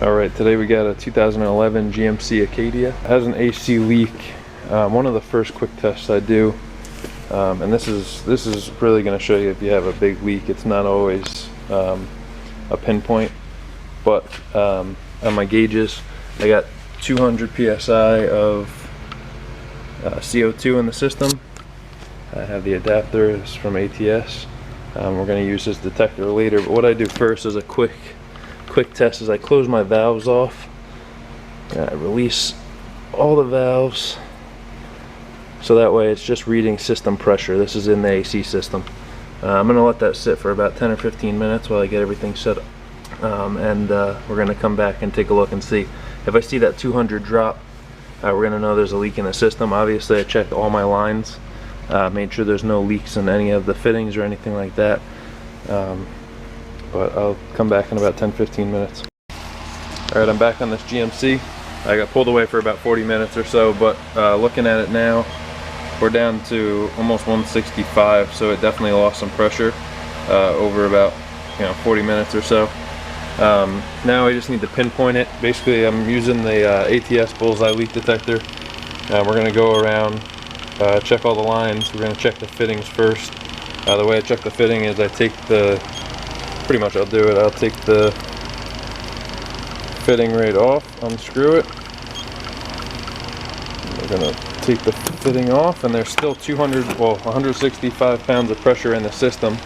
Alright, today we got a 2011 GMC Acadia. It has an AC leak. One of the first quick tests I do, and this is really going to show you if you have a big leak. It's not always a pinpoint, but on my gauges I got 200 psi of CO2 in the system. I have the adapter. It's from ATS. We're going to use this detector later, but what I do first is a quick test is I close my valves off and I release all the valves, so that way it's just reading system pressure. This is in the AC system. I'm going to let that sit for about 10 or 15 minutes while I get everything set up, and we're going to come back and take a look and see. If I see that 200 drop, we're going to know there's a leak in the system. Obviously I checked all my lines, made sure there's no leaks in any of the fittings or anything like that. But I'll come back in about 10-15 minutes. Alright, I'm back on this GMC. I got pulled away for about 40 minutes or so, but looking at it now, we're down to almost 165, so it definitely lost some pressure over about 40 minutes or so. Now I just need to pinpoint it. Basically, I'm using the ATS bullseye leak detector. We're going to go around, check all the lines. We're going to check the fittings first. The way I check the fitting is I take pretty much I'll do it. I'll take the fitting right off, unscrew it. We're gonna take the fitting off, and there's still 165 pounds of pressure in the system.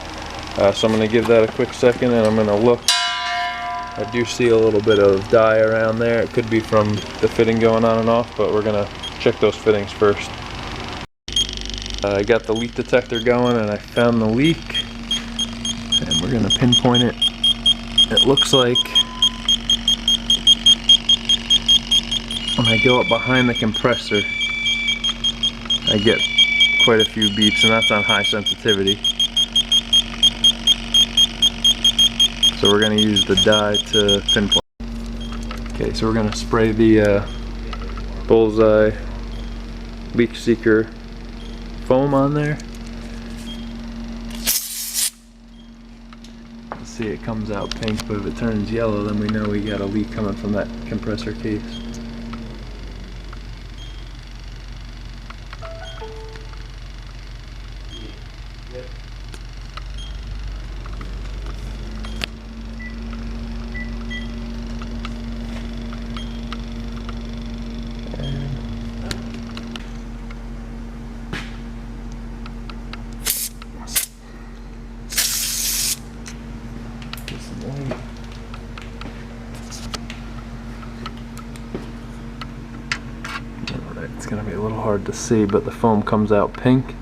So I'm gonna give that a quick second, and I'm gonna look. I do see a little bit of dye around there. It could be from the fitting going on and off, but we're gonna check those fittings first. I got the leak detector going, and I found the leak. And we're going to pinpoint it. It looks like when I go up behind the compressor, I get quite a few beeps, and that's on high sensitivity. So we're going to use the dye to pinpoint. Okay, so we're going to spray the bullseye leak seeker foam on there. See, it comes out pink, but if it turns yellow, then we know we got a leak coming from that compressor case. It's going to be a little hard to see, but the foam comes out pink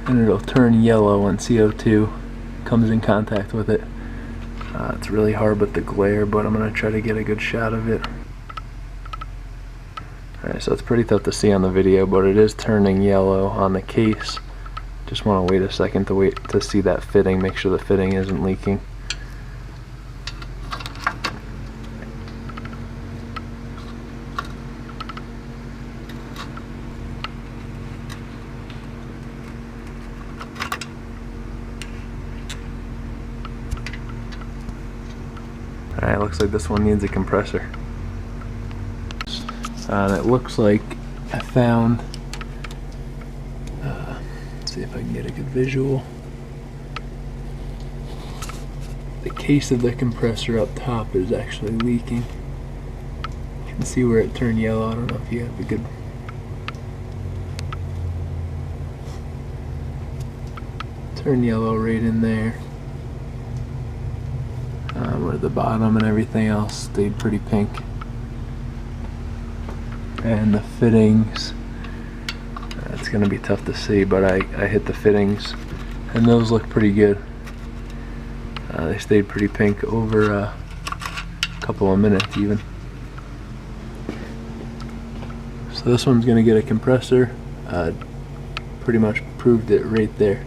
and it'll turn yellow when CO2 comes in contact with it. It's really hard with the glare, but I'm going to try to get a good shot of it. Alright, so it's pretty tough to see on the video, but it is turning yellow on the case. Just want to wait a second to see that fitting, make sure the fitting isn't leaking. Alright, looks like this one needs a compressor. And it looks like I found, let's see if I can get a good visual. The case of the compressor up top is actually leaking. You can see where it turned yellow. I don't know if you have a good... Turn yellow right in there. Where the bottom and everything else stayed pretty pink. And the fittings, it's going to be tough to see, but I hit the fittings and those look pretty good. They stayed pretty pink over a couple of minutes even. So this one's going to get a compressor. Pretty much proved it right there.